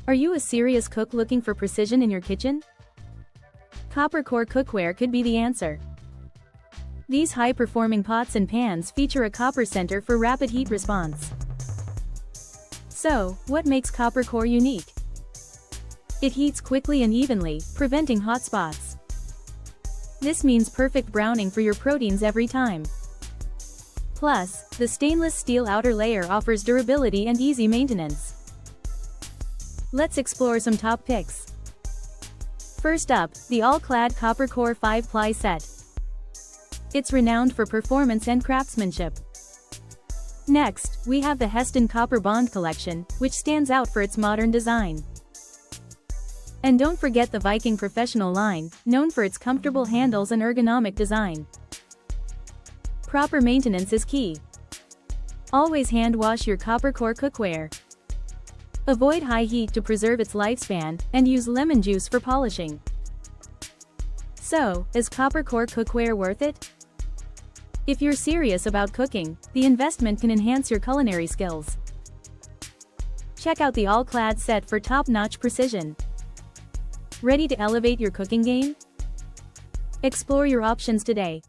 Are you a serious cook looking for precision in your kitchen? Copper core cookware could be the answer. These high-performing pots and pans feature a copper center for rapid heat response. So, what makes copper core unique? It heats quickly and evenly, preventing hot spots. This means perfect browning for your proteins every time. Plus, the stainless steel outer layer offers durability and easy maintenance. Let's explore some top picks. First up, the all-clad Copper Core 5-ply set. It's renowned for performance and craftsmanship. Next, we have the Heston Copper Bond Collection, which stands out for its modern design. And don't forget the Viking Professional line, known for its comfortable handles and ergonomic design. Proper maintenance is key. Always hand wash your Copper Core cookware. Avoid high heat to preserve its lifespan, and use lemon juice for polishing. So, is Copper Core cookware worth it? If you're serious about cooking, the investment can enhance your culinary skills. Check out the all-clad set for top-notch precision. Ready to elevate your cooking game? Explore your options today.